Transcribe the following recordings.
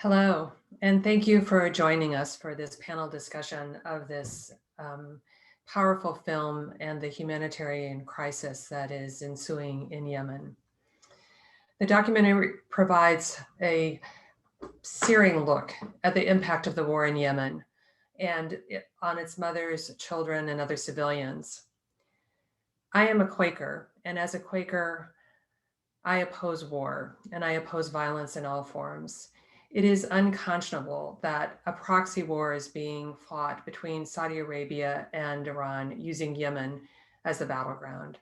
Hello, and thank you for joining us for this panel discussion of this powerful film and the humanitarian crisis that is ensuing in Yemen. The documentary provides a searing look at the impact of the war in Yemen and on its mothers, children, and other civilians. I am a Quaker, and as a Quaker, I oppose war and I oppose violence in all forms. It is unconscionable that a proxy war is being fought between Saudi Arabia and Iran using Yemen as the battleground.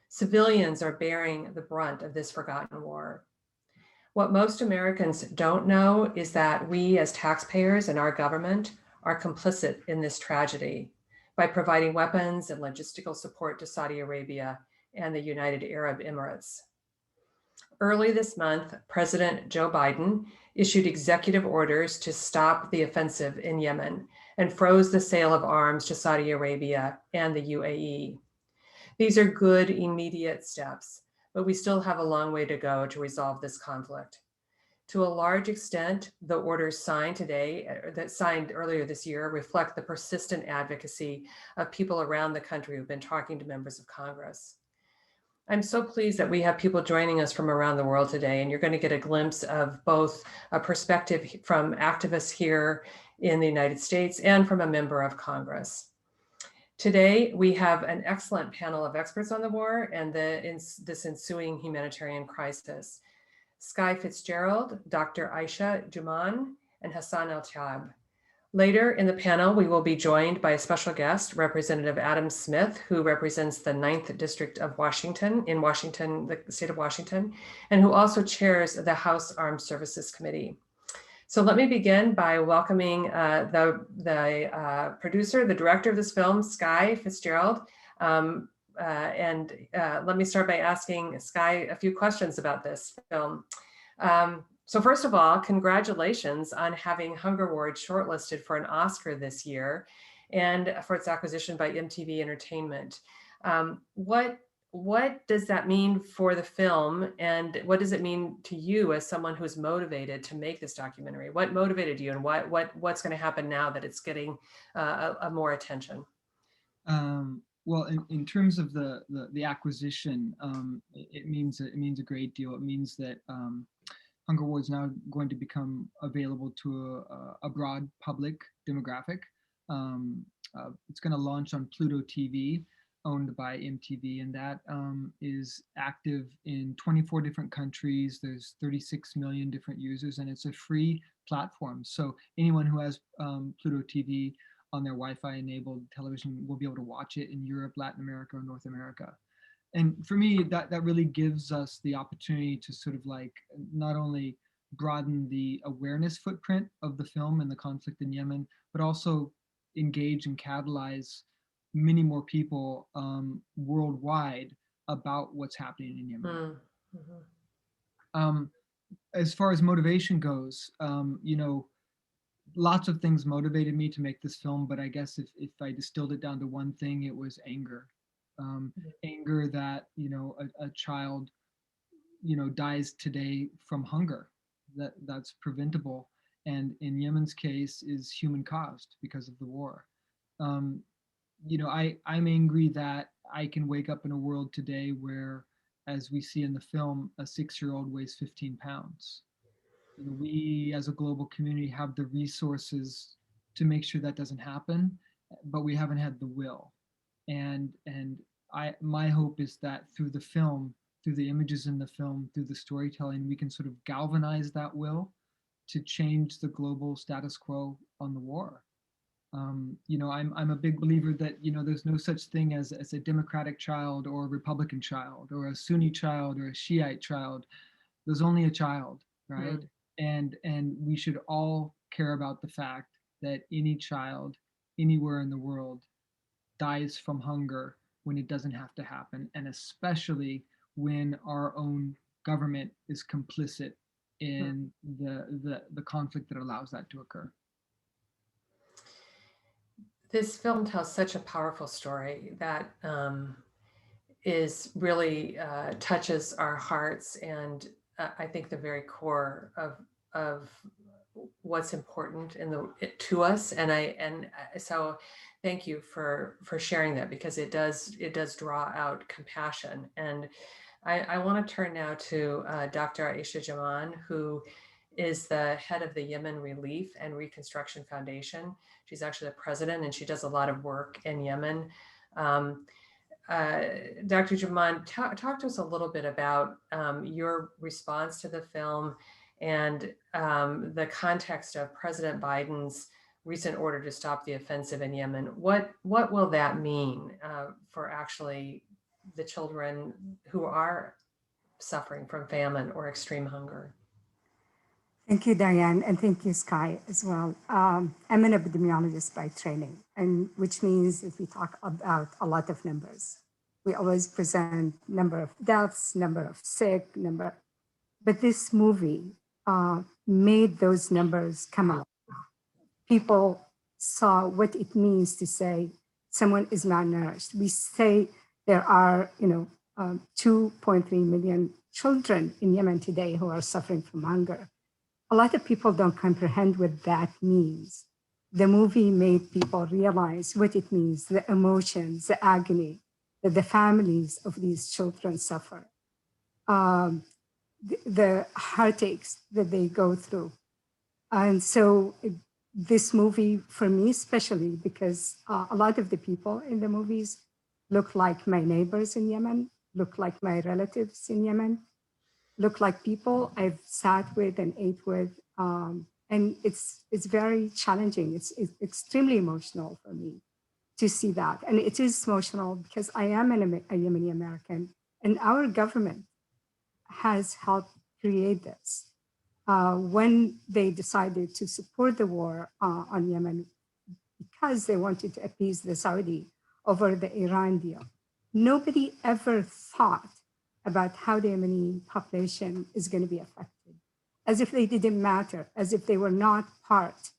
Civilians are bearing the brunt of this forgotten war. What most Americans don't know is that we as taxpayers and our government are complicit in this tragedy by providing weapons and logistical support to Saudi Arabia and the United Arab Emirates. Early this month, President Joe Biden issued executive orders to stop the offensive in Yemen and froze the sale of arms to Saudi Arabia and the UAE. These are good immediate steps, but we still have a long way to go to resolve this conflict. To a large extent, the orders signed earlier this year reflect the persistent advocacy of people around the country who've been talking to members of Congress. I'm so pleased that we have people joining us from around the world today, and you're going to get a glimpse of both a perspective from activists here in the United States and from a member of Congress. Today, we have an excellent panel of experts on the war and this ensuing humanitarian crisis. Skye Fitzgerald, Dr. Aisha Jumaan, and Hassan El-Tayyab. Later in the panel, we will be joined by a special guest, Representative Adam Smith, who represents the 9th District of Washington, the state of Washington, and who also chairs the House Armed Services Committee. So let me begin by welcoming the producer, the director of this film, Skye Fitzgerald. Let me start by asking Skye a few questions about this film. So first of all, congratulations on having Hunger Award shortlisted for an Oscar this year and for its acquisition by MTV Entertainment. What does that mean for the film, and what does it mean to you as someone who's motivated to make this documentary? What motivated you, and what's going to happen now that it's getting more attention? Well, in terms of the acquisition, it means a great deal. It means that Hunger Award is now going to become available to a broad public demographic. It's going to launch on Pluto TV, owned by MTV, and that is active in 24 different countries. There's 36 million different users, and it's a free platform. So anyone who has Pluto TV on their Wi-Fi enabled television will be able to watch it in Europe, Latin America, or North America. And for me, that really gives us the opportunity to sort of like not only broaden the awareness footprint of the film and the conflict in Yemen, but also engage and catalyze many more people worldwide about what's happening in Yemen. Mm-hmm. As far as motivation goes, lots of things motivated me to make this film, but I guess if I distilled it down to one thing, it was anger. Anger that a child dies today from hunger that's preventable, and in Yemen's case is human caused because of the war. I'm angry that I can wake up in a world today where, as we see in the film, a 6-year-old weighs 15 pounds. We as a global community have the resources to make sure that doesn't happen, but we haven't had the will. And my hope is that through the film, through the images in the film, through the storytelling, we can sort of galvanize that will to change the global status quo on the war. I'm a big believer that there's no such thing as a Democratic child or a Republican child or a Sunni child or a Shiite child. There's only a child, right? And we should all care about the fact that any child anywhere in the world dies from hunger when it doesn't have to happen, and especially when our own government is complicit in the conflict that allows that to occur. This film tells such a powerful story that is really touches our hearts and I think the very core of what's important to us. And so thank you for sharing that, because it does draw out compassion. And I want to turn now to Dr. Aisha Jumaan, who is the head of the Yemen Relief and Reconstruction Foundation. She's actually the president, and she does a lot of work in Yemen. Dr. Jumaan, talk to us a little bit about your response to the film and the context of President Biden's recent order to stop the offensive in Yemen. What will that mean for actually the children who are suffering from famine or extreme hunger? Thank you, Diane, and thank you, Skye, as well. I'm an epidemiologist by training, and which means if we talk about a lot of numbers, we always present number of deaths, number of sick, but this movie made those numbers come out. People saw what it means to say someone is malnourished. We say there are, 2.3 million children in Yemen today who are suffering from hunger. A lot of people don't comprehend what that means. The movie made people realize what it means, the emotions, the agony that the families of these children suffer, the heartaches that they go through. And so this movie, for me especially, because a lot of the people in the movies look like my neighbors in Yemen, look like my relatives in Yemen, look like people I've sat with and ate with. And it's very challenging. It's extremely emotional for me to see that. And it is emotional because I am a Yemeni American, and our government has helped create this. When they decided to support the war on Yemen because they wanted to appease the Saudi over the Iran deal, nobody ever thought about how the Yemeni population is going to be affected, as if they didn't matter, as if they were not part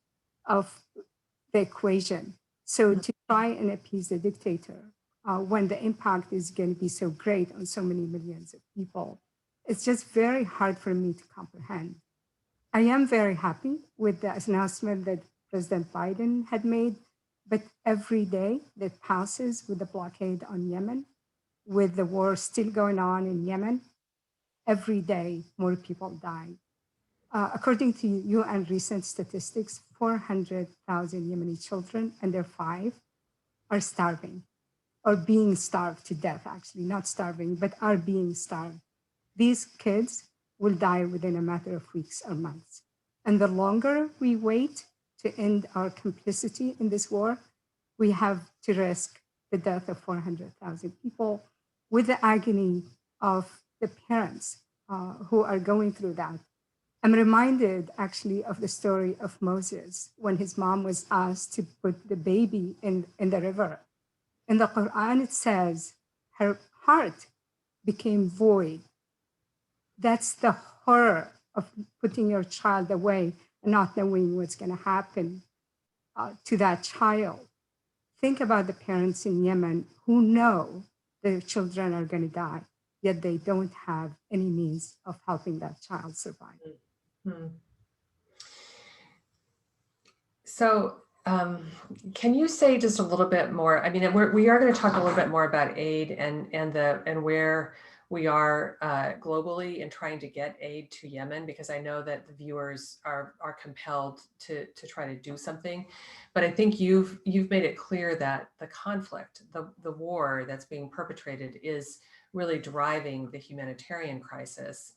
of the equation. So to try and appease the dictator when the impact is going to be so great on so many millions of people, it's just very hard for me to comprehend. I am very happy with the announcement that President Biden had made, but every day that passes with the blockade on Yemen, with the war still going on in Yemen, every day more people die. According to UN recent statistics, 400,000 Yemeni children under 5 are starving, or being starved to death, actually, not starving, but are being starved. These kids will die within a matter of weeks or months. And the longer we wait to end our complicity in this war, we have to risk the death of 400,000 people with the agony of the parents who are going through that. I'm reminded actually of the story of Moses when his mom was asked to put the baby in the river. In the Quran, it says her heart became void. That's the horror of putting your child away and not knowing what's going to happen to that child. Think about the parents in Yemen who know their children are going to die, yet they don't have any means of helping that child survive. Mm-hmm. So can you say just a little bit more? I mean, we are going to talk a little bit more about aid and where we are globally in trying to get aid to Yemen, because I know that the viewers are compelled to try to do something. But I think you've made it clear that the conflict, the war that's being perpetrated, is really driving the humanitarian crisis.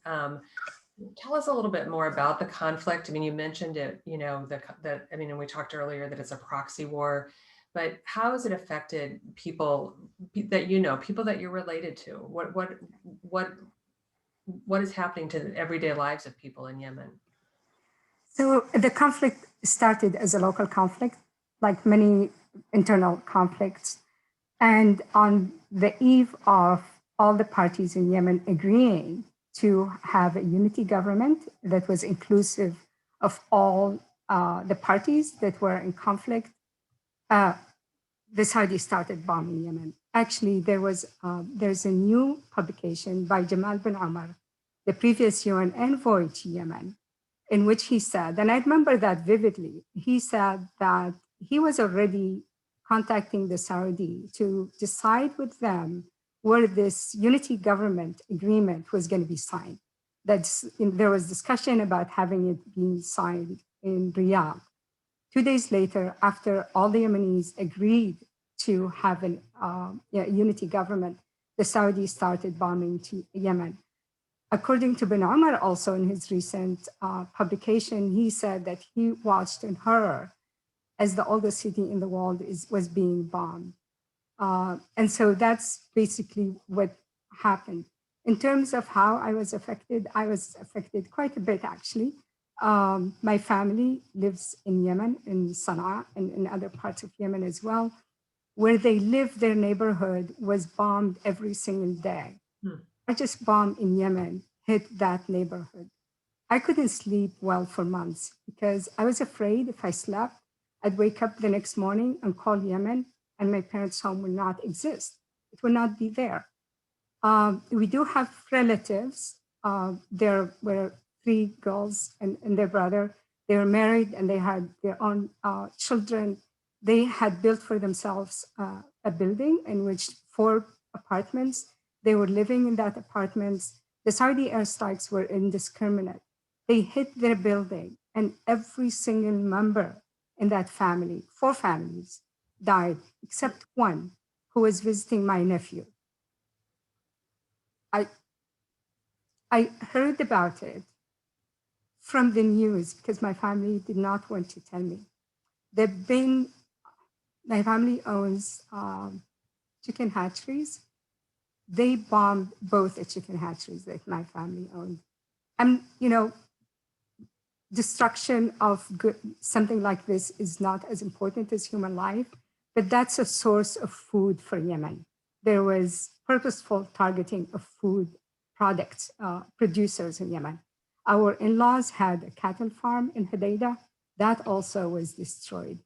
Tell us a little bit more about the conflict. I mean, you mentioned it, and we talked earlier that it's a proxy war, but how has it affected people that people that you're related to? What is happening to the everyday lives of people in Yemen? So the conflict started as a local conflict, like many internal conflicts. And on the eve of all the parties in Yemen agreeing to have a unity government that was inclusive of all the parties that were in conflict, the Saudis started bombing Yemen. Actually, there's a new publication by Jamal bin Omar, the previous UN envoy to Yemen, in which he said, and I remember that vividly, he said that he was already contacting the Saudi to decide with them where this unity government agreement was going to be signed. There was discussion about having it being signed in Riyadh. 2 days later, after all the Yemenis agreed to have a unity government, the Saudis started bombing to Yemen. According to Ben Omar, also in his recent publication, he said that he watched in horror as the oldest city in the world was being bombed. And so that's basically what happened. In terms of how I was affected quite a bit, actually. My family lives in Yemen, in Sana'a, and in other parts of Yemen as well. Where they live, their neighborhood was bombed every single day. Largest bomb in Yemen hit that neighborhood. I couldn't sleep well for months because I was afraid if I slept, I'd wake up the next morning and call Yemen and my parents' home would not exist. It would not be there. We do have relatives. There were 3 girls and their brother. They were married and they had their own children. They had built for themselves a building in which 4 apartments. They were living in that apartments. The Saudi airstrikes were indiscriminate. They hit their building and every single member in that family, 4 families, died, except one who was visiting my nephew. I heard about it from the news because my family did not want to tell me. My family owns chicken hatcheries. They bombed both the chicken hatcheries that my family owned. And, destruction of something like this is not as important as human life, but that's a source of food for Yemen. There was purposeful targeting of food products, producers in Yemen. Our in-laws had a cattle farm in Hodeidah. That also was destroyed.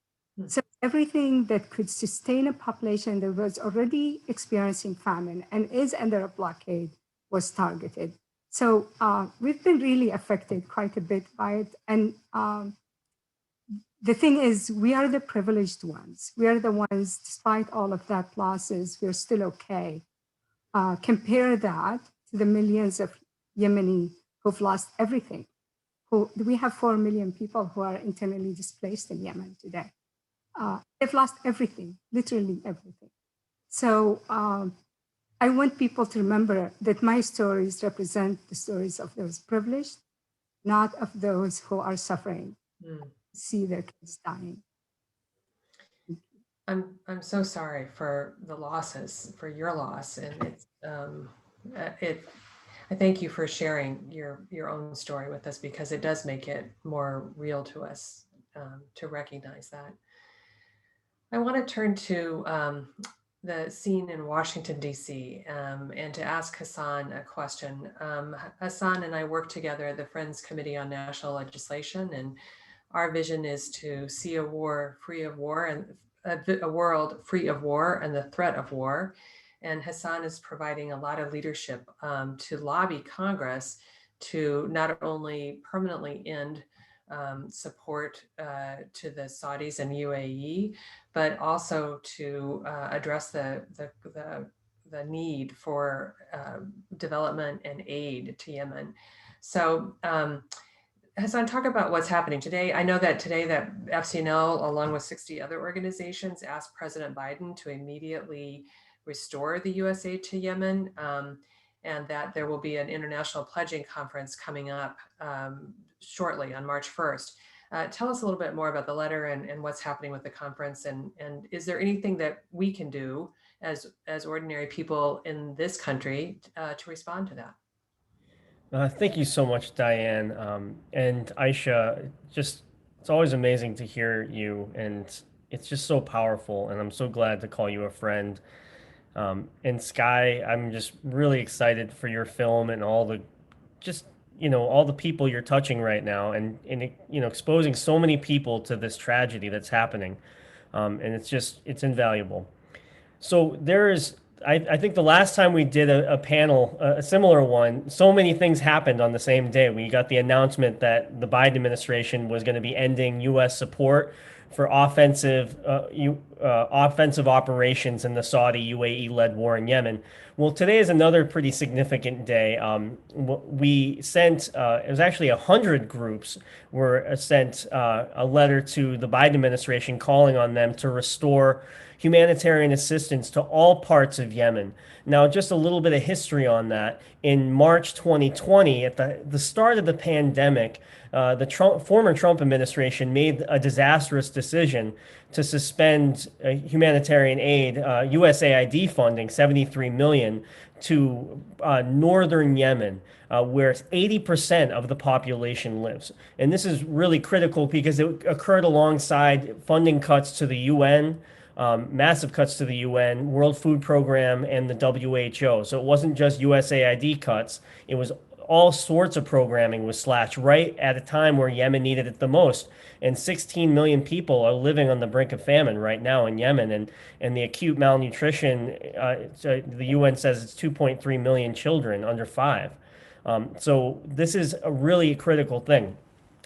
So everything that could sustain a population that was already experiencing famine and is under a blockade was targeted. So we've been really affected quite a bit by it. And the thing is, we are the privileged ones. We are the ones, despite all of that losses, we're still okay. Compare that to the millions of Yemeni who've lost everything. We have 4 million people who are internally displaced in Yemen today. They've lost everything, literally everything. So I want people to remember that my stories represent the stories of those privileged, not of those who are suffering, see their kids dying. I'm so sorry for the losses, for your loss, and I thank you for sharing your own story with us because it does make it more real to us to recognize that. I want to turn to the scene in Washington, D.C. And to ask Hassan a question. Hassan and I work together at the Friends Committee on National Legislation, and our vision is to see a war free of war and a world free of war and the threat of war. And Hassan is providing a lot of leadership to lobby Congress to not only permanently end support to the Saudis and UAE, but also to address the need for development and aid to Yemen. So Hassan, talk about what's happening today. I know that today that FCNL, along with 60 other organizations, asked President Biden to immediately restore the US aid to Yemen, and that there will be an international pledging conference coming up shortly on March 1st. Tell us a little bit more about the letter and what's happening with the conference, and is there anything that we can do as ordinary people in this country to respond to that? Thank you so much, Diane. And Aisha, it's always amazing to hear you, and it's just so powerful, and I'm so glad to call you a friend. And Skye, I'm just really excited for your film and all the people you're touching right now, and exposing so many people to this tragedy that's happening. And it's invaluable. So there is I think the last time we did a panel, a similar one, so many things happened on the same day. We got the announcement that the Biden administration was going to be ending U.S. support for offensive operations in the Saudi UAE-led war in Yemen. Well, today is another pretty significant day. We sent, it was actually 100 groups were sent a letter to the Biden administration calling on them to restore humanitarian assistance to all parts of Yemen. Now, just a little bit of history on that. In March 2020, at the start of the pandemic, the former Trump administration made a disastrous decision to suspend humanitarian aid, USAID funding, 73 million to northern Yemen, where 80% of the population lives. And this is really critical because it occurred alongside funding cuts to the UN, massive cuts to the UN, World Food Program, and the WHO. So it wasn't just USAID cuts, it was all sorts of programming was slashed right at a time where Yemen needed it the most. And 16 million people are living on the brink of famine right now in Yemen. And the acute malnutrition, the UN says it's 2.3 million children under 5. So this is a really critical thing.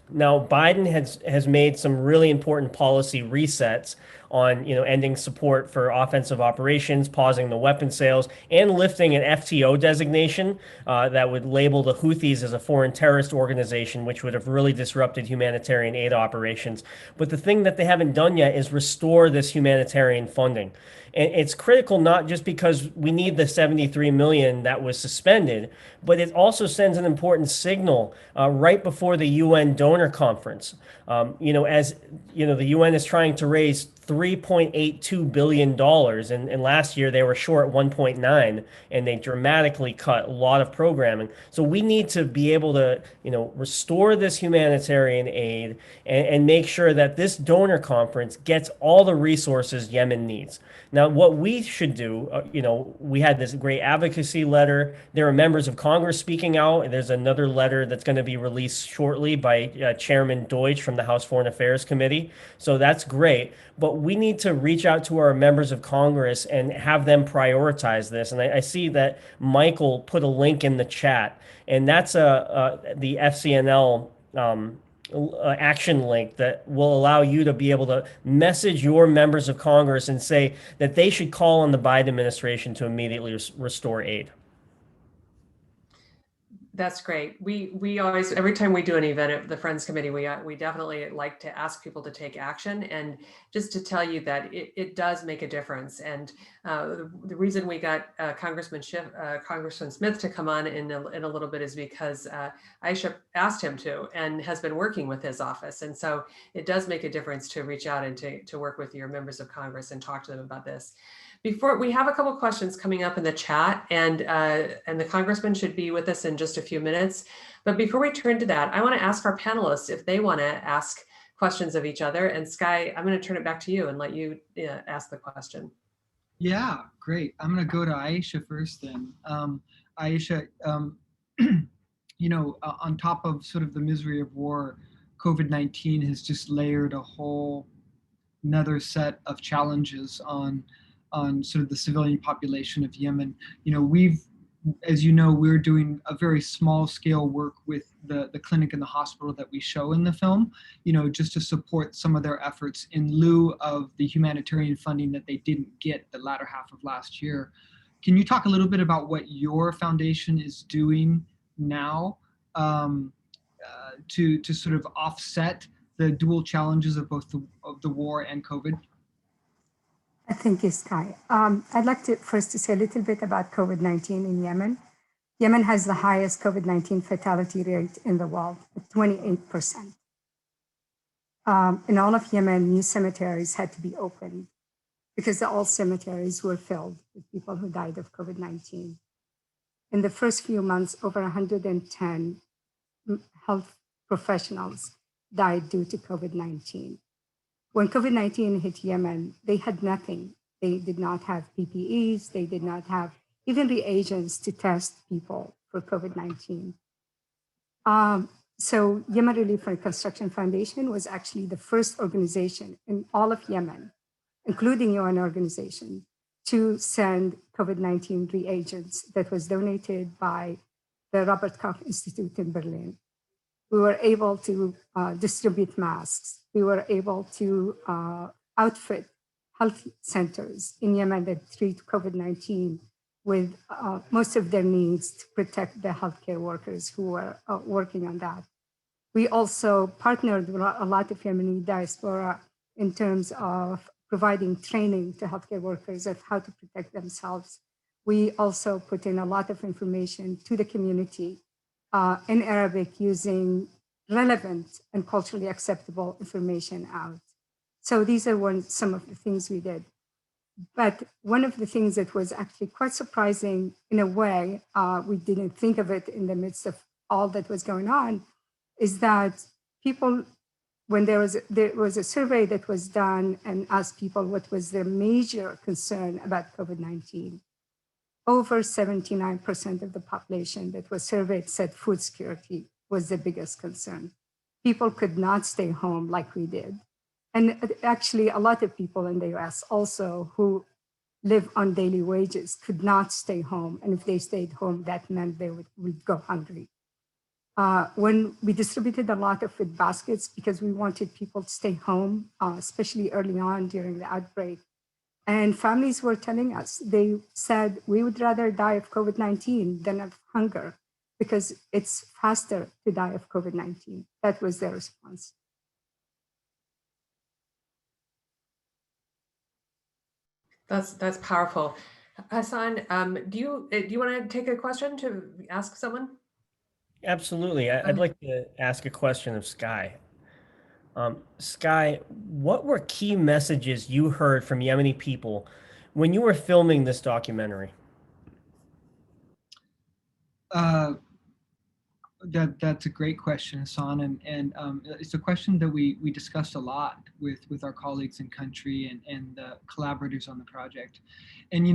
Now, Biden has made some really important policy resets on, ending support for offensive operations, pausing the weapon sales, and lifting an FTO designation that would label the Houthis as a foreign terrorist organization, which would have really disrupted humanitarian aid operations. But the thing that they haven't done yet is restore this humanitarian funding. And it's critical not just because we need the 73 million that was suspended, but it also sends an important signal right before the UN donor conference. As the UN is trying to raise $3.82 billion, and last year they were short 1.9, and they dramatically cut a lot of programming. So we need to be able to, restore this humanitarian aid and make sure that this donor conference gets all the resources Yemen needs. Now, what we should do, we had this great advocacy letter. There are members of Congress speaking out. There's another letter that's going to be released shortly by Chairman Deutsch from the House Foreign Affairs Committee. So that's great. But we need to reach out to our members of Congress and have them prioritize this. And I see that Michael put a link in the chat, and that's the FCNL action link that will allow you to be able to message your members of Congress and say that they should call on the Biden administration to immediately restore aid. That's great. We always, every time we do an event at the Friends Committee, we definitely like to ask people to take action, and just to tell you that it does make a difference. And the reason we got Congressman Smith to come on in a little bit is because Aisha asked him to, and has been working with his office. And so it does make a difference to reach out and to work with your members of Congress and talk to them about this. Before, we have a couple questions coming up in the chat, and the Congressman should be with us in just a few minutes. But before we turn to that, I want to ask our panelists if they want to ask questions of each other. And Skye, I'm going to turn it back to you and let you ask the question. Yeah, great. I'm going to go to Aisha first then. Aisha, on top of sort of the misery of war, COVID-19 has just layered a whole another set of challenges on sort of the civilian population of Yemen. We're doing a very small scale work with the clinic and the hospital that we show in the film, just to support some of their efforts in lieu of the humanitarian funding that they didn't get the latter half of last year. Can you talk a little bit about what your foundation is doing now to sort of offset the dual challenges of both the war and COVID? Thank you, Skye. I'd like to first say a little bit about COVID-19 in Yemen. Yemen has the highest COVID-19 fatality rate in the world, at 28%. In all of Yemen, new cemeteries had to be opened because the old cemeteries were filled with people who died of COVID-19. In the first few months, over 110 health professionals died due to COVID-19. When COVID-19 hit Yemen, they had nothing. They did not have PPEs. They did not have even reagents to test people for COVID-19. So Yemen Relief and Reconstruction Foundation was actually the first organization in all of Yemen, including UN organization, to send COVID-19 reagents that was donated by the Robert Koch Institute in Berlin. We were able to distribute masks. We were able to outfit health centers in Yemen that treat COVID-19 with most of their needs to protect the healthcare workers who were working on that. We also partnered with a lot of Yemeni diaspora in terms of providing training to healthcare workers of how to protect themselves. We also put in a lot of information to the community in Arabic using relevant and culturally acceptable information out. So these are some of the things we did. But one of the things that was actually quite surprising in a way, we didn't think of it in the midst of all that was going on, is that people, when there was a survey that was done and asked people what was their major concern about COVID-19, over 79% of the population that was surveyed said food security was the biggest concern. People could not stay home like we did. And actually, a lot of people in the US also who live on daily wages could not stay home. And if they stayed home, that meant they would go hungry. When we distributed a lot of food baskets because we wanted people to stay home, especially early on during the outbreak. And families were telling us, they said, we would rather die of COVID-19 than of hunger because it's faster to die of COVID-19. That was their response. That's powerful. Hassan, do you want to take a question to ask someone? Absolutely. I'd like to ask a question of Skye. Skye, what were key messages you heard from Yemeni people when you were filming this documentary? That's a great question, Hassan, and it's a question that we discussed a lot with our colleagues in country and the collaborators on the project. And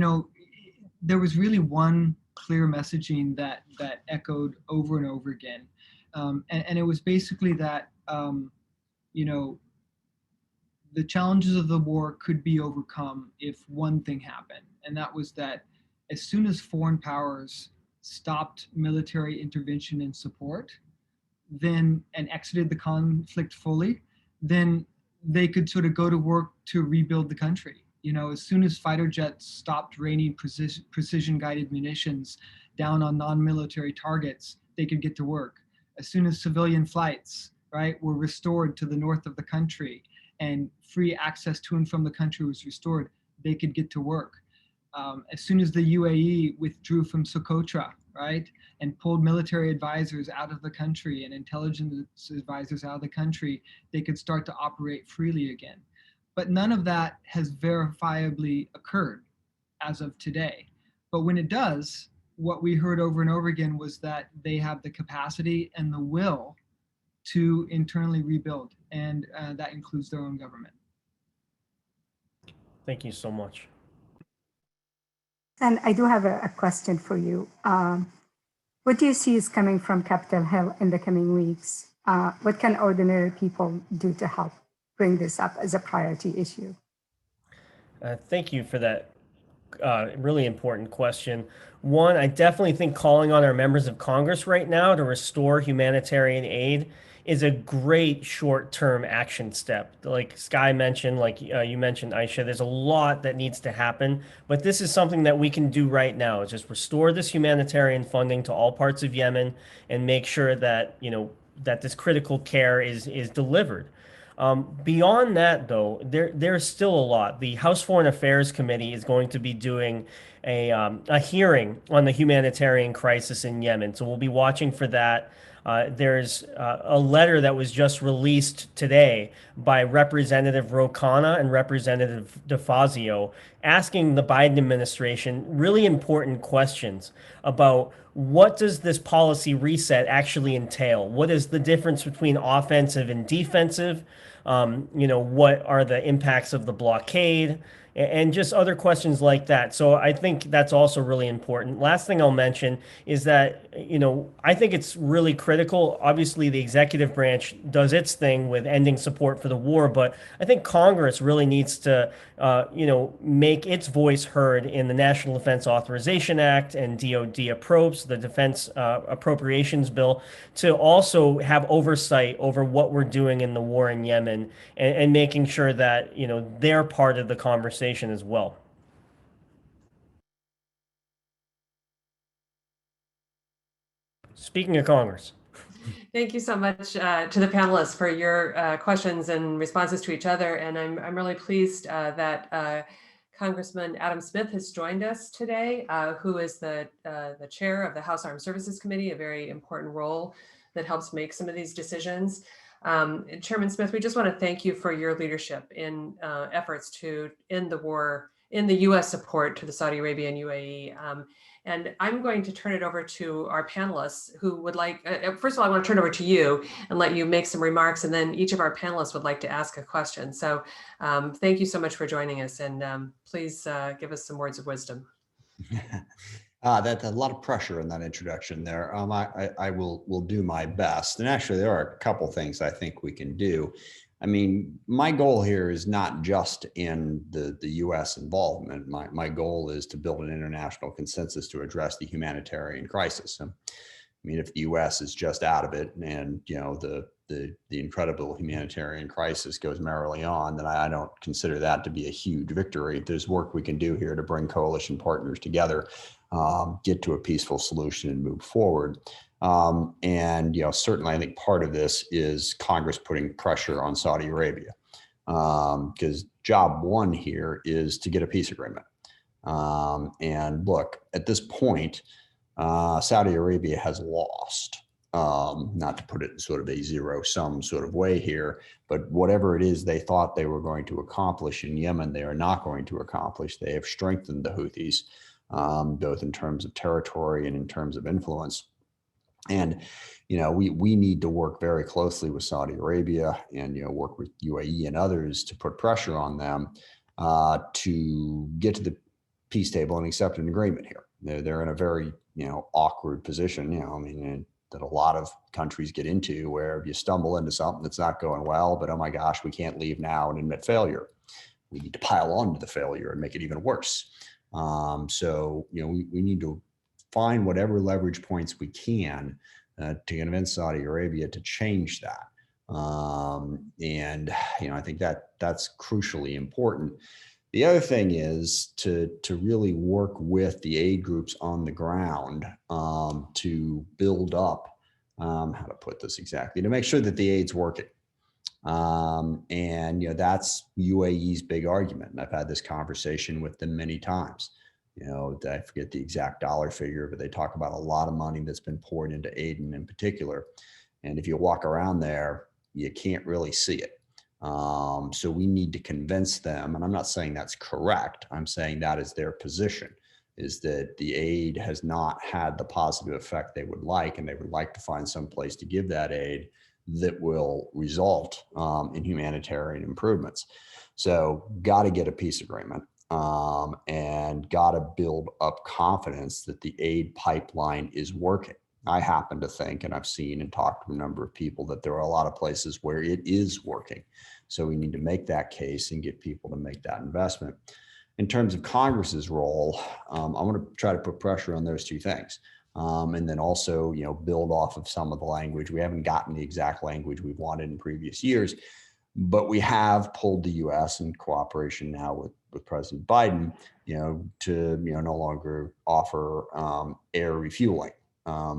there was really one clear messaging that echoed over and over again, and it was basically that the challenges of the war could be overcome if one thing happened, and that was that as soon as foreign powers stopped military intervention and support, and exited the conflict fully, then they could sort of go to work to rebuild the country. As soon as fighter jets stopped raining precision-guided munitions down on non-military targets, they could get to work. As soon as civilian flights, were restored to the north of the country and free access to and from the country was restored, they could get to work. As soon as the UAE withdrew from Socotra, and pulled military advisors out of the country and intelligence advisors out of the country, they could start to operate freely again. But none of that has verifiably occurred as of today. But when it does, what we heard over and over again was that they have the capacity and the will to internally rebuild, and that includes their own government. Thank you so much. And I do have a question for you. What do you see is coming from Capitol Hill in the coming weeks? What can ordinary people do to help bring this up as a priority issue? Thank you for that really important question. One, I definitely think calling on our members of Congress right now to restore humanitarian aid is a great short-term action step. Like Skye mentioned, like you mentioned, Aisha, there's a lot that needs to happen, but this is something that we can do right now, is just restore this humanitarian funding to all parts of Yemen and make sure that, that this critical care is delivered. Beyond that, though, there's still a lot. The House Foreign Affairs Committee is going to be doing a hearing on the humanitarian crisis in Yemen, so we'll be watching for that. There's a letter that was just released today by Representative Ro Khanna and Representative DeFazio asking the Biden administration really important questions about what does this policy reset actually entail? What is the difference between offensive and defensive? What are the impacts of the blockade? and just other questions like that. So I think that's also really important. Last thing I'll mention is that, I think it's really critical. Obviously, the executive branch does its thing with ending support for the war, but I think Congress really needs to, make its voice heard in the National Defense Authorization Act and DoD appropriations, the Defense Appropriations Bill, to also have oversight over what we're doing in the war in Yemen, and making sure that, they're part of the conversation as well. Speaking of Congress. Thank you so much to the panelists for your questions and responses to each other. And I'm really pleased that Congressman Adam Smith has joined us today, who is the chair of the House Armed Services Committee, a very important role that helps make some of these decisions. Chairman Smith, we just want to thank you for your leadership in efforts to end the war, in the U.S. support to the Saudi Arabia and UAE. And I'm going to turn it over to our panelists who would like, first of all, I want to turn it over to you and let you make some remarks, and then each of our panelists would like to ask a question. So thank you so much for joining us, and please give us some words of wisdom. That's a lot of pressure in that introduction there. I will do my best. And actually, there are a couple things I think we can do. I mean, my goal here is not just in the U.S. involvement. My goal is to build an international consensus to address the humanitarian crisis. I mean, if the U.S. is just out of it, and the incredible humanitarian crisis goes merrily on, then I don't consider that to be a huge victory. There's work we can do here to bring coalition partners together, get to a peaceful solution, and move forward. And certainly I think part of this is Congress putting pressure on Saudi Arabia, because job one here is to get a peace agreement. And look, at this point, Saudi Arabia has lost, not to put it in sort of a zero-sum sort of way here, but whatever it is they thought they were going to accomplish in Yemen, they are not going to accomplish. They have strengthened the Houthis, both in terms of territory and in terms of influence. And, we need to work very closely with Saudi Arabia and, work with UAE and others to put pressure on them to get to the peace table and accept an agreement here. They're in a very, awkward position, that a lot of countries get into, where if you stumble into something that's not going well, but oh my gosh, we can't leave now and admit failure. We need to pile on to the failure and make it even worse. So, we need to find whatever leverage points we can to convince Saudi Arabia to change that. And, I think that's crucially important. The other thing is to really work with the aid groups on the ground to build up, how to put this exactly, to make sure that the aid's working. And, that's UAE's big argument. And I've had this conversation with them many times. I forget the exact dollar figure, but they talk about a lot of money that's been poured into Aden in particular. And if you walk around there, you can't really see it. So we need to convince them, and I'm not saying that's correct. I'm saying that is their position, is that the aid has not had the positive effect they would like, and they would like to find some place to give that aid that will result in humanitarian improvements. So got to get a peace agreement. And got to build up confidence that the aid pipeline is working. I happen to think, and I've seen and talked to a number of people, that there are a lot of places where it is working. So we need to make that case and get people to make that investment. In terms of Congress's role, I want to try to put pressure on those two things. And then also, build off of some of the language. We haven't gotten the exact language we've wanted in previous years, but we have pulled the U.S. in cooperation now with President Biden, to no longer offer air refueling,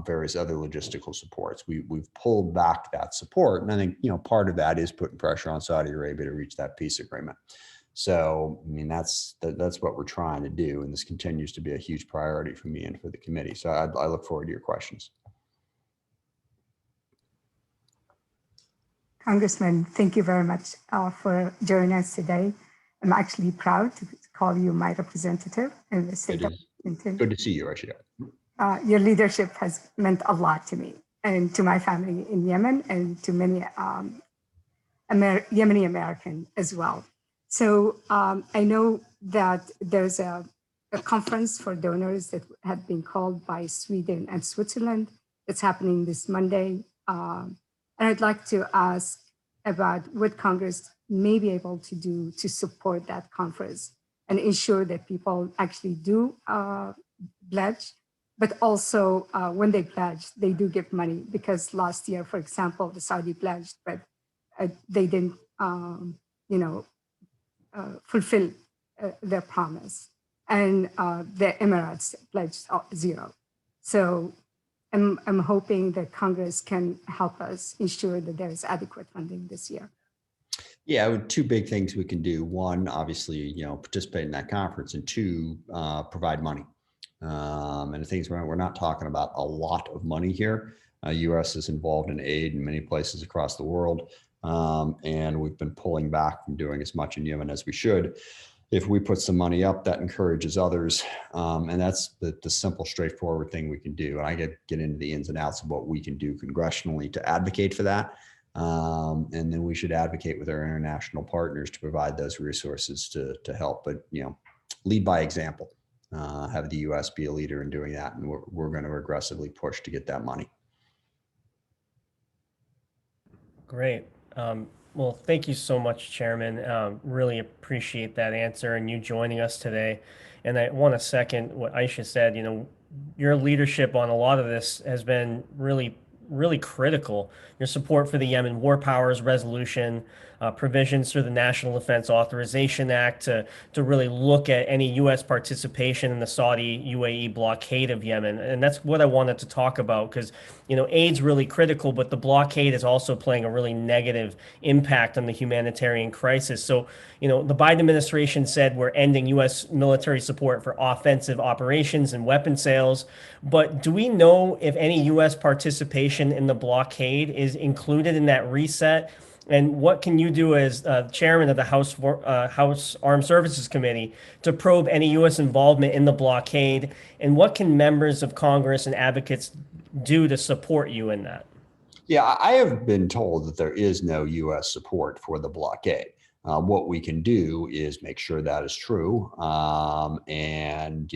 various other logistical supports. We've pulled back that support, and I think part of that is putting pressure on Saudi Arabia to reach that peace agreement. So that's what we're trying to do, and this continues to be a huge priority for me and for the committee. So I look forward to your questions. Congressman, thank you very much for joining us today. I'm actually proud to call you my representative in the state of Washington. Good to see you, Aisha. Your leadership has meant a lot to me and to my family in Yemen, and to many Yemeni American as well. So I know that there's a conference for donors that had been called by Sweden and Switzerland that's happening this Monday. And I'd like to ask about what Congress may be able to do to support that conference and ensure that people actually do pledge, but also when they pledge, they do give money. Because last year, for example, the Saudi pledged, but they didn't, fulfill their promise. And the Emirates pledged zero. So I'm hoping that Congress can help us ensure that there is adequate funding this year. Yeah, two big things we can do. One, obviously, participate in that conference, and two, provide money. And the things we're not talking about a lot of money here. U.S. is involved in aid in many places across the world. And we've been pulling back from doing as much in Yemen as we should. If we put some money up, that encourages others. And that's the simple, straightforward thing we can do. And I get into the ins and outs of what we can do congressionally to advocate for that. And then we should advocate with our international partners to provide those resources to help. But, lead by example. Have the U.S. be a leader in doing that. And we're going to aggressively push to get that money. Great. Well, thank you so much, Chairman. Really appreciate that answer and you joining us today. And I want to second what Aisha said. Your leadership on a lot of this has been really critical. Your support for the Yemen War Powers Resolution, provisions through the National Defense Authorization Act to really look at any U.S. participation in the Saudi-UAE blockade of Yemen. And that's what I wanted to talk about because, aid's really critical, but the blockade is also playing a really negative impact on the humanitarian crisis. So, the Biden administration said we're ending U.S. military support for offensive operations and weapon sales. But do we know if any U.S. participation in the blockade is included in that reset? And what can you do as chairman of the House Armed Services Committee to probe any U.S. involvement in the blockade? And what can members of Congress and advocates do to support you in that? Yeah, I have been told that there is no U.S. support for the blockade. What we can do is make sure that is true and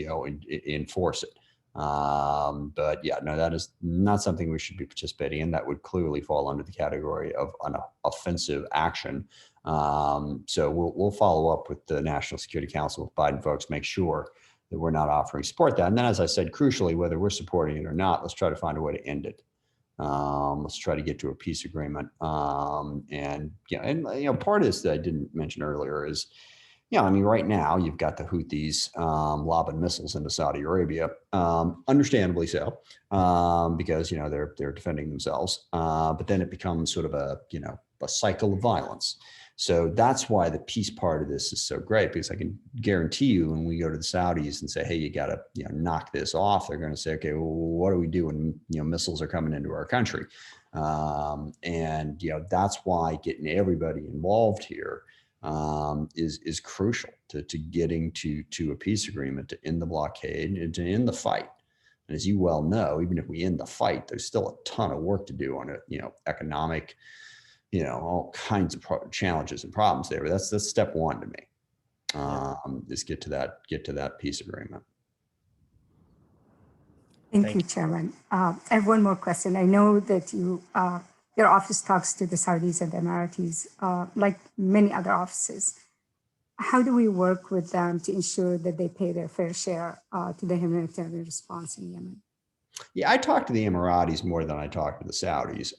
enforce it. But yeah, no, that is not something we should be participating in. That would clearly fall under the category of an offensive action. So we'll follow up with the National Security Council with Biden folks, make sure that we're not offering support that. And then, as I said, crucially, whether we're supporting it or not, let's try to find a way to end it. Let's try to get to a peace agreement. And part of this that I didn't mention earlier is, right now you've got the Houthis lobbing missiles into Saudi Arabia, understandably so, because they're defending themselves. But then it becomes sort of a cycle of violence. So that's why the peace part of this is so great, because I can guarantee you when we go to the Saudis and say, hey, you got to knock this off, they're going to say, okay, well, what do we do when missiles are coming into our country? And that's why getting everybody involved here is crucial to getting to a peace agreement, to end the blockade and to end the fight. And as you well know, even if we end the fight, there's still a ton of work to do on it, economic, all kinds of challenges and problems there. But that's step one to me, is get to that peace agreement. Thank you, Chairman. I have one more question. I know that your office talks to the Saudis and the Emiratis, like many other offices. How do we work with them to ensure that they pay their fair share to the humanitarian response in Yemen? Yeah, I talk to the Emiratis more than I talk to the Saudis,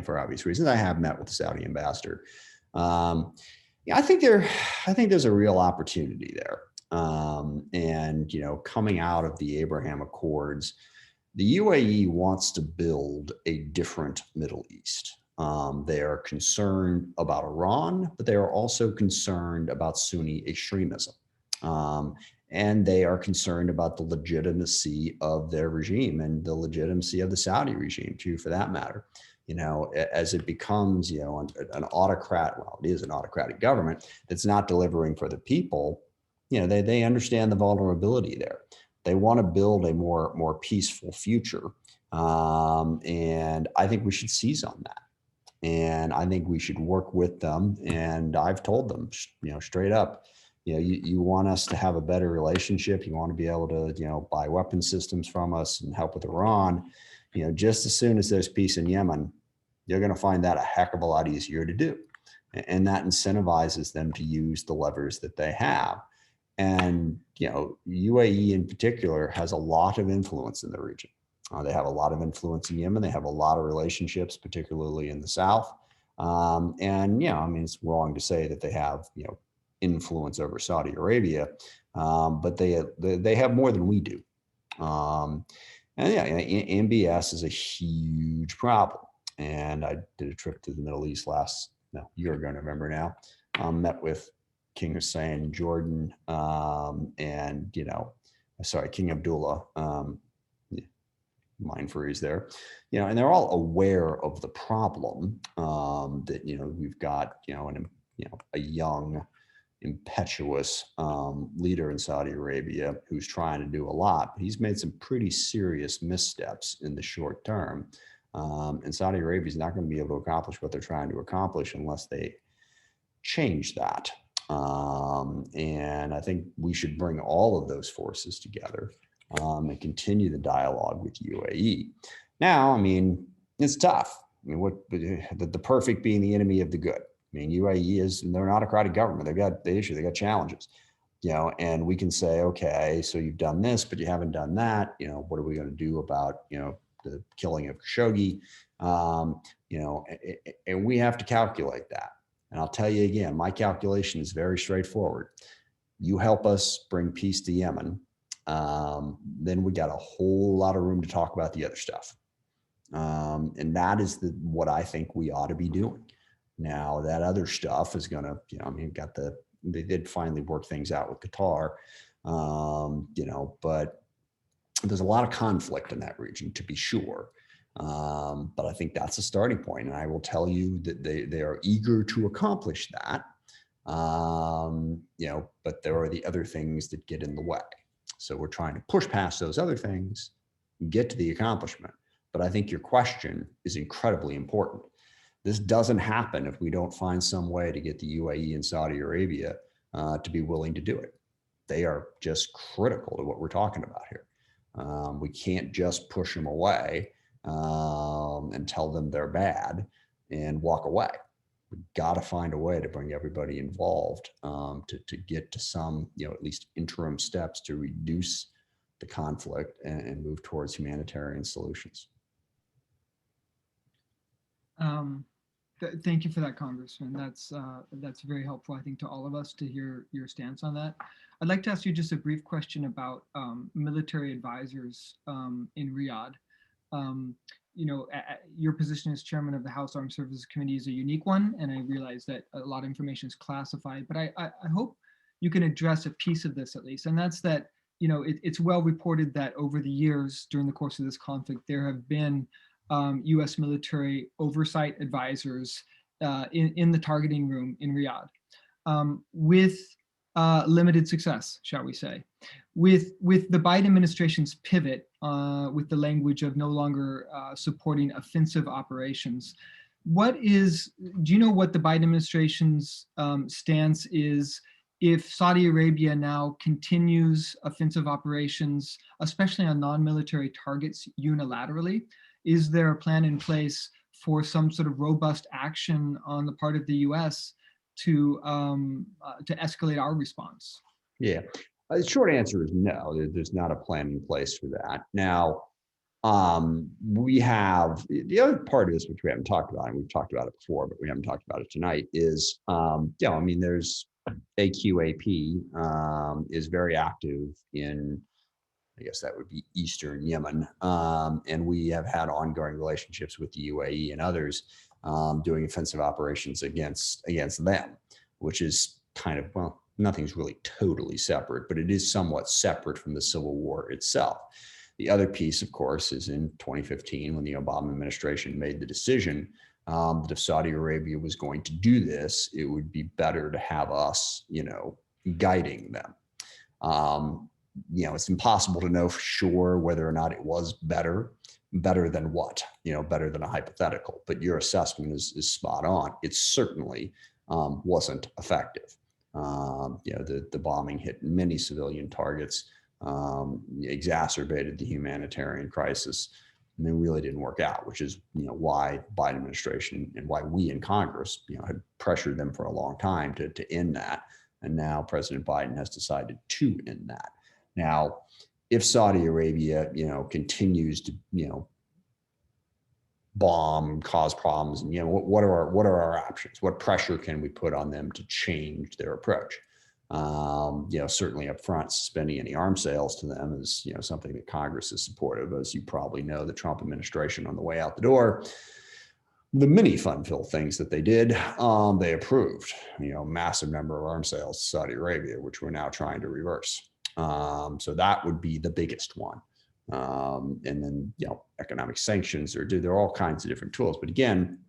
for obvious reasons. I have met with the Saudi ambassador. I think there's a real opportunity there. And coming out of the Abraham Accords, the UAE wants to build a different Middle East. They are concerned about Iran, but they are also concerned about Sunni extremism. And they are concerned about the legitimacy of their regime and the legitimacy of the Saudi regime too, for that matter. As it becomes, an autocrat, well, it is an autocratic government that's not delivering for the people, they understand the vulnerability there. They want to build a more peaceful future. And I think we should seize on that. And I think we should work with them. And I've told them, straight up, you want us to have a better relationship. You want to be able to, buy weapon systems from us and help with Iran. Just as soon as there's peace in Yemen, you're going to find that a heck of a lot easier to do. And that incentivizes them to use the levers that they have. And, UAE in particular has a lot of influence in the region. They have a lot of influence in Yemen. They have a lot of relationships, particularly in the south. It's wrong to say that they have, influence over Saudi Arabia, but they have more than we do. MBS is a huge problem. And I did a trip to the Middle East year ago, November now, met with King Hussein in Jordan, King Abdullah, mind freeze there, and they're all aware of the problem that, we've got, a young, impetuous leader in Saudi Arabia who's trying to do a lot, but he's made some pretty serious missteps in the short term. And Saudi Arabia is not going to be able to accomplish what they're trying to accomplish unless they change that. And I think we should bring all of those forces together and continue the dialogue with UAE. Now, it's tough. The perfect being the enemy of the good. UAE they're an autocratic government. They got challenges, and we can say, okay, so you've done this, but you haven't done that. What are we going to do about, the killing of Khashoggi? And we have to calculate that. And I'll tell you again, my calculation is very straightforward. You help us bring peace to Yemen, then we got a whole lot of room to talk about the other stuff. And that is what I think we ought to be doing. Now, that other stuff is going to, they did finally work things out with Qatar, but there's a lot of conflict in that region, to be sure. But I think that's a starting point. And I will tell you that they are eager to accomplish that. But there are the other things that get in the way. So we're trying to push past those other things, get to the accomplishment. But I think your question is incredibly important. This doesn't happen if we don't find some way to get the UAE and Saudi Arabia to be willing to do it. They are just critical to what we're talking about here. We can't just push them away and tell them they're bad and walk away. We've got to find a way to bring everybody involved to get to some, at least interim steps to reduce the conflict and move towards humanitarian solutions. Thank you for that, Congressman. That's very helpful, I think, to all of us to hear your stance on that. I'd like to ask you just a brief question about military advisors in Riyadh. Your position as chairman of the House Armed Services Committee is a unique one, and I realize that a lot of information is classified, but I hope you can address a piece of this at least, and that's that, it's well reported that over the years during the course of this conflict, there have been U.S. military oversight advisors in the targeting room in Riyadh with limited success, shall we say. With the Biden administration's pivot with the language of no longer supporting offensive operations, do you know what the Biden administration's stance is if Saudi Arabia now continues offensive operations, especially on non-military targets unilaterally? Is there a plan in place for some sort of robust action on the part of the U.S. to escalate our response? Yeah, the short answer is no. There's not a plan in place for that. Now, we have the other part of this, which we haven't talked about, and we've talked about it before, but we haven't talked about it tonight. Is there's AQAP is very active in, I guess that would be Eastern Yemen. And we have had ongoing relationships with the UAE and others doing offensive operations against them, which is kind of, well, nothing's really totally separate, but it is somewhat separate from the civil war itself. The other piece, of course, is in 2015 when the Obama administration made the decision that if Saudi Arabia was going to do this, it would be better to have us, guiding them. It's impossible to know for sure whether or not it was better. better than what? Better than a hypothetical. But your assessment is spot on. It certainly wasn't effective. The bombing hit many civilian targets, exacerbated the humanitarian crisis, and it really didn't work out, which is why the Biden administration and why we in Congress had pressured them for a long time to end that. And now President Biden has decided to end that. Now, if Saudi Arabia, continues to, bomb, cause problems, and what are our options? What pressure can we put on them to change their approach? Certainly up front, suspending any arms sales to them is something that Congress is supportive. As you probably know, the Trump administration on the way out the door, the many fun-filled things that they did, they approved. Massive number of arms sales to Saudi Arabia, which we're now trying to reverse. So that would be the biggest one. And then, economic sanctions, there are all kinds of different tools. But again,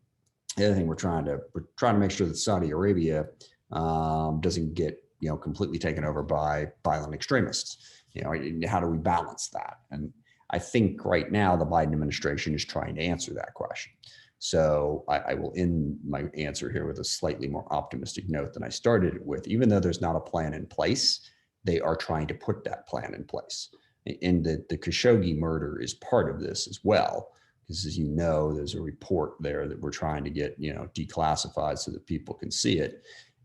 the other thing we're trying to make sure that Saudi Arabia doesn't get, completely taken over by violent extremists. How do we balance that? And I think right now the Biden administration is trying to answer that question. So I will end my answer here with a slightly more optimistic note than I started it with. Even though there's not a plan in place, they are trying to put that plan in place. And the Khashoggi murder is part of this as well, because as you know, there's a report there that we're trying to get, declassified so that people can see it.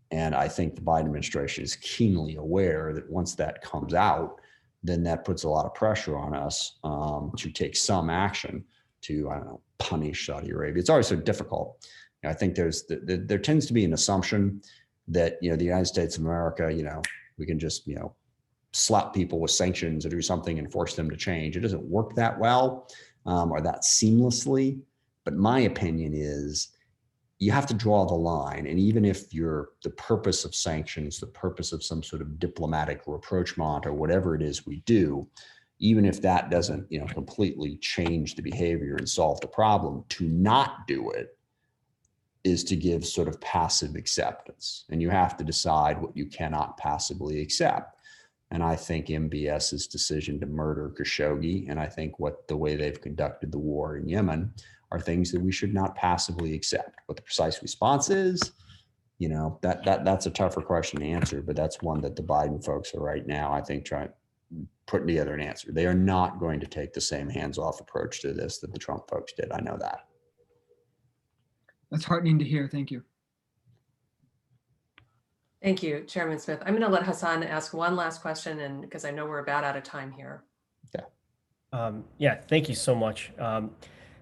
And I think the Biden administration is keenly aware that once that comes out, then that puts a lot of pressure on us to take some action to, punish Saudi Arabia. It's always so difficult. I think there tends to be an assumption that, the United States of America, we can just, slap people with sanctions or do something and force them to change. It doesn't work that well or that seamlessly. But my opinion is you have to draw the line. And even if the purpose of sanctions, the purpose of some sort of diplomatic rapprochement or whatever it is we do, even if that doesn't, completely change the behavior and solve the problem, to not do it is to give sort of passive acceptance. And you have to decide what you cannot passively accept. And I think MBS's decision to murder Khashoggi, and I think the way they've conducted the war in Yemen are things that we should not passively accept. What the precise response is, that's a tougher question to answer, but that's one that the Biden folks are right now, I think, putting together an answer. They are not going to take the same hands-off approach to this that the Trump folks did. I know that. That's heartening to hear. Thank you. Thank you, Chairman Smith. I'm going to let Hassan ask one last question, and because I know we're about out of time here. Yeah, thank you so much.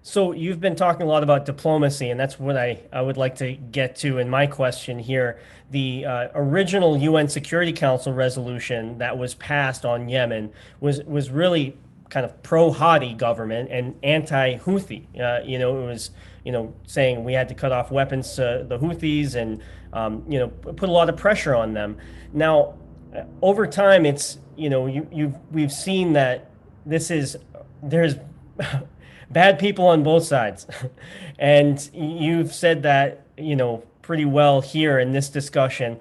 So you've been talking a lot about diplomacy, and that's what I would like to get to in my question here. The original UN Security Council resolution that was passed on Yemen was really kind of pro-Hadi government and anti-Houthi. It was saying we had to cut off weapons to the Houthis and put a lot of pressure on them. Now, over time, it's we've seen that there's bad people on both sides, and you've said that pretty well here in this discussion.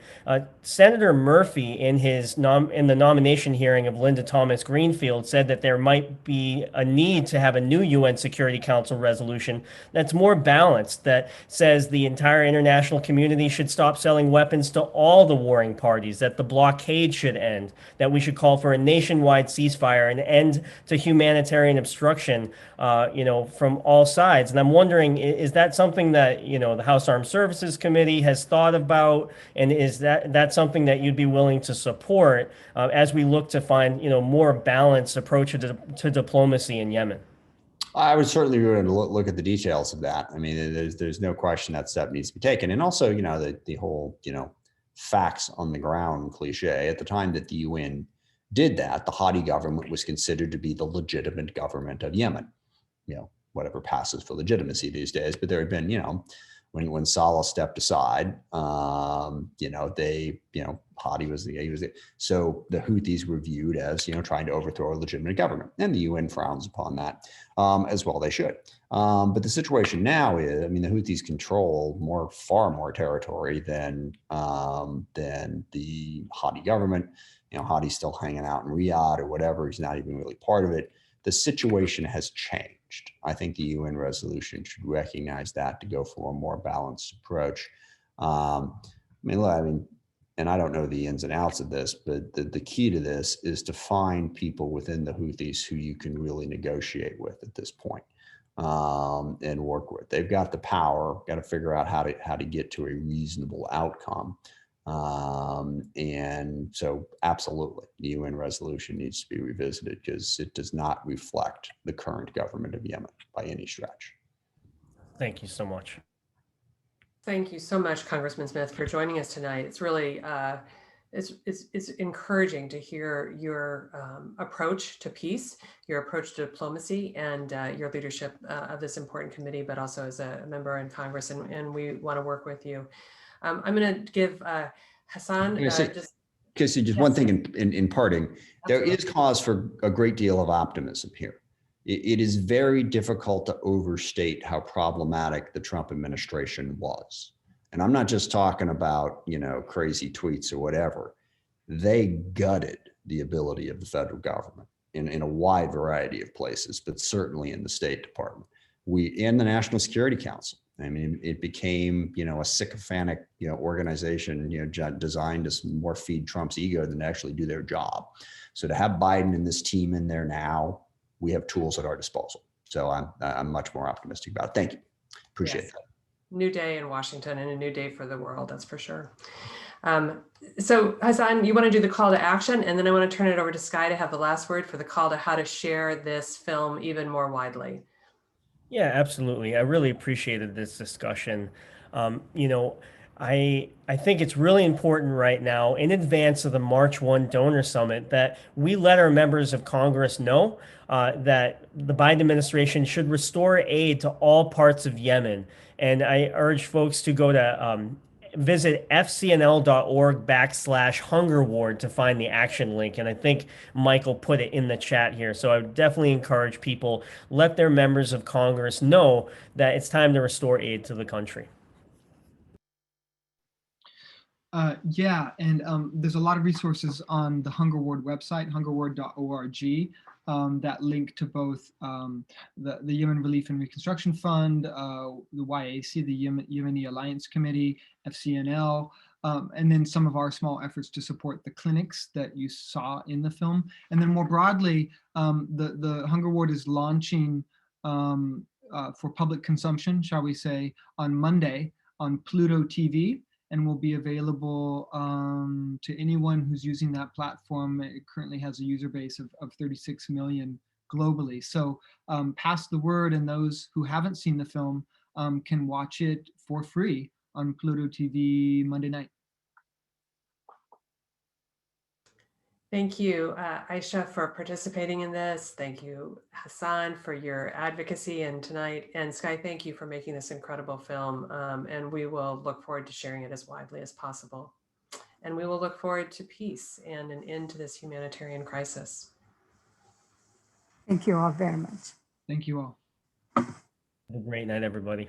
Senator Murphy, in the nomination hearing of Linda Thomas Greenfield, said that there might be a need to have a new UN Security Council resolution that's more balanced, that says the entire international community should stop selling weapons to all the warring parties, that the blockade should end, that we should call for a nationwide ceasefire and end to humanitarian obstruction, from all sides. And I'm wondering, is that something that, the House Armed Services Committee has thought about? And is that something that you'd be willing to support as we look to find, more balanced approach to diplomacy in Yemen? I would certainly be willing to look at the details of that. I mean, there's no question that step needs to be taken. And also, the whole, facts on the ground cliche. At the time that the UN did that, the Hadi government was considered to be the legitimate government of Yemen. Whatever passes for legitimacy these days. But there had been, when Saleh stepped aside, Hadi was so the Houthis were viewed as, trying to overthrow a legitimate government, and the UN frowns upon that, as well they should. But the situation now is, the Houthis control far more territory than the Hadi government. Hadi's still hanging out in Riyadh or whatever. He's not even really part of it. The situation has changed. changed. I think the UN resolution should recognize that to go for a more balanced approach. I mean, and I don't know the ins and outs of this, but the key to this is to find people within the Houthis who you can really negotiate with at this point, and work with. They've got the power, got to figure out how to get to a reasonable outcome. And so absolutely, the UN resolution needs to be revisited because it does not reflect the current government of Yemen by any stretch. Thank you so much. Thank you so much, Congressman Smith, for joining us tonight. It's really it's encouraging to hear your approach to peace, your approach to diplomacy, and your leadership of this important committee, but also as a member in Congress. And we want to work with you. I'm going to give Hassan just one thing in parting. Absolutely. There is cause for a great deal of optimism here. It is very difficult to overstate how problematic the Trump administration was. And I'm not just talking about, crazy tweets or whatever. They gutted the ability of the federal government in a wide variety of places, but certainly in the State Department. And the National Security Council. I mean, it became, a sycophantic, organization, designed to more feed Trump's ego than to actually do their job. So to have Biden and this team in there now, we have tools at our disposal. So I'm much more optimistic about it. Thank you. Appreciate that. New day in Washington and a new day for the world, that's for sure. So Hassan, you want to do the call to action, and then I want to turn it over to Skye to have the last word for the call to how to share this film even more widely. Yeah, absolutely. I really appreciated this discussion. I think it's really important right now, in advance of the March 1 donor summit, that we let our members of Congress know that the Biden administration should restore aid to all parts of Yemen. And I urge folks to go to visit fcnl.org/hunger ward to find the action link. And I think Michael put it in the chat here. So I would definitely encourage people, let their members of Congress know that it's time to restore aid to the country. Yeah, and there's a lot of resources on the Hunger Ward website, hungerward.org, that link to both the Yemen Relief and Reconstruction Fund, the YAC, the Yemeni Alliance Committee, FCNL, and then some of our small efforts to support the clinics that you saw in the film. And then more broadly, the Hunger Ward is launching for public consumption, shall we say, on Monday on Pluto TV, and will be available to anyone who's using that platform. It currently has a user base of 36 million globally. So pass the word, and those who haven't seen the film can watch it for free on Pluto TV Monday night. Thank you, Aisha, for participating in this. Thank you, Hassan, for your advocacy and tonight. And Skye, thank you for making this incredible film. And we will look forward to sharing it as widely as possible. And we will look forward to peace and an end to this humanitarian crisis. Thank you all very much. Thank you all. Have a great night, everybody.